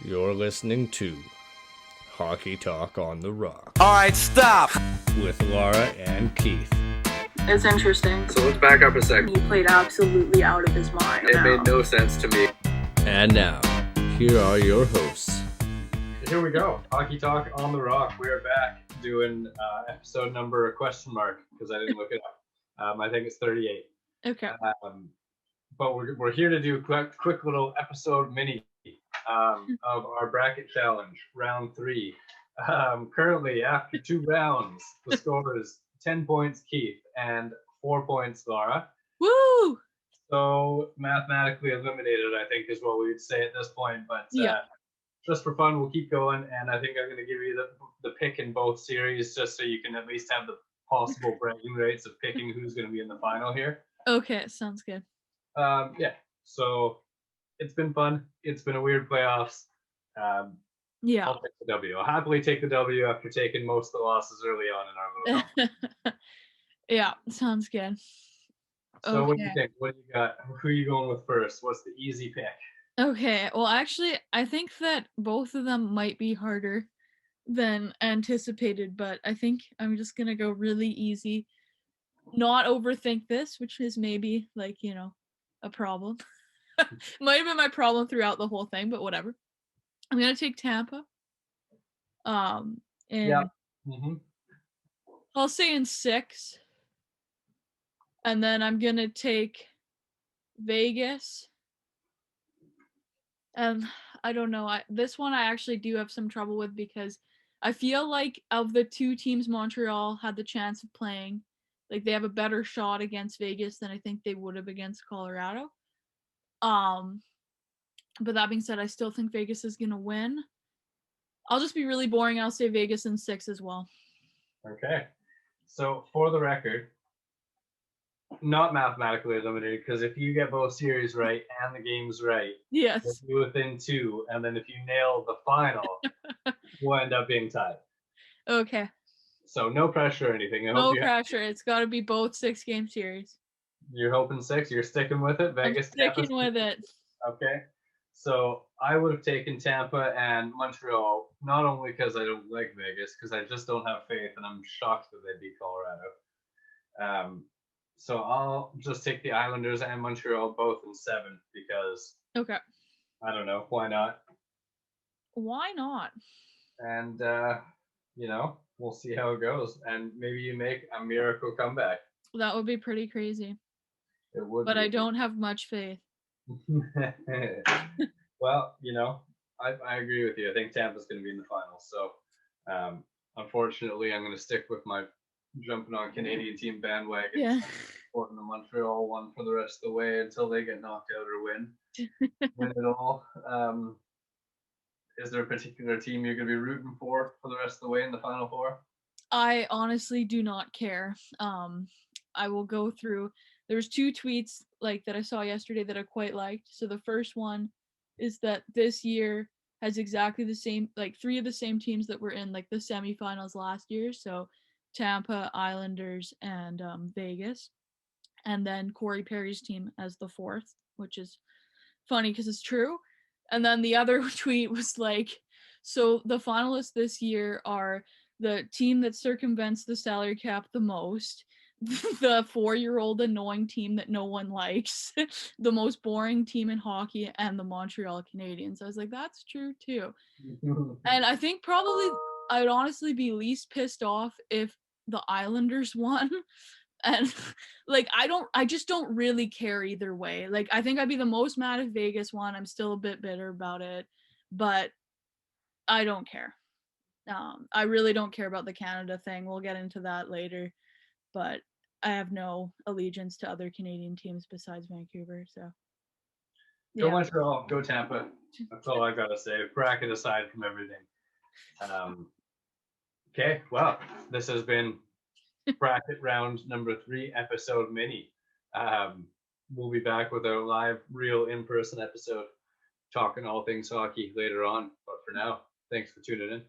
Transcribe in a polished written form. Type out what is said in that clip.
You're listening to Hockey Talk on the Rock All right, stop. with Laura and Keith. It's interesting. So let's back up a second. He played absolutely out of his mind. It made no sense to me. And now, here are your hosts. Here we go. Hockey Talk on the Rock. We are back doing episode number question mark because I didn't look it up. I think it's 38. Okay. But we're here to do a quick little episode mini of our bracket challenge, round 3. Currently, after 2 rounds, the score is 10 points Keith and 4 points Laura. Woo! So mathematically eliminated, I think, is what we would say at this point. But just for fun, we'll keep going. And I think I'm going to give you the pick in both series just so you can at least have the possible bragging rights of picking who's going to be in the final here. Okay, sounds good. So it's been fun. It's been a weird playoffs. I'll take the W. I'll happily take the W after taking most of the losses early on in our little company. Yeah, sounds good. So okay. What do you think? What do you got? Who are you going with first? What's the easy pick? Okay, well actually I think that both of them might be harder than anticipated, but I think I'm just gonna go really easy. Not overthink this, which is maybe a problem. Might have been my problem throughout the whole thing, but whatever. I'm gonna take Tampa. I'll say in 6. And then I'm gonna take Vegas. And I don't know. This one I actually do have some trouble with because I feel like of the 2 teams Montreal had the chance of playing, like they have a better shot against Vegas than I think they would have against Colorado. But that being said, I still think Vegas is gonna win. I'll just be really boring. I'll say Vegas in 6 as well. Okay. So for the record, not mathematically eliminated, because if you get both series right and the games right, yes, you'll be within 2, and then if you nail the final, we'll end up being tied. Okay. So no pressure or anything. No pressure. It's got to be both 6-game series. You're hoping 6. You're sticking with it. Vegas. I'm sticking with it. Okay. So I would have taken Tampa and Montreal, not only because I don't like Vegas, because I just don't have faith, and I'm shocked that they beat Colorado. So I'll just take the Islanders and Montreal both in 7 because I don't know, why not? Why not? And we'll see how it goes, and maybe you make a miracle comeback. That would be pretty crazy. It would, but I don't have much faith. Well, I agree with you. I think Tampa's going to be in the finals. So, unfortunately, I'm going to stick with my jumping on Canadian team bandwagon. Yeah. Supporting the Montreal one for the rest of the way until they get knocked out or win it all. Is there a particular team you're going to be rooting for the rest of the way in the Final Four? I honestly do not care. I will go through. There's 2 tweets that I saw yesterday that I quite liked. So the first one is that this year has exactly the same, 3 of the same teams that were in the semifinals last year. So Tampa, Islanders, and Vegas. And then Corey Perry's team as the 4th, which is funny because it's true. And then the other tweet was so the finalists this year are the team that circumvents the salary cap the most, the 4-year-old annoying team that no one likes, the most boring team in hockey, and the Montreal Canadiens. I was like, that's true too. And I think probably I'd honestly be least pissed off if the Islanders won. And I just don't really care either way. I think I'd be the most mad if Vegas won. I'm still a bit bitter about it, but I don't care. I really don't care about the Canada thing. We'll get into that later, but I have no allegiance to other Canadian teams besides Vancouver. So Go Montreal, go Tampa. That's all I gotta say. Bracket aside from everything. Okay, well, this has been bracket round number 3 episode mini. We'll be back with our live, real in-person episode talking all things hockey later on. But for now, thanks for tuning in.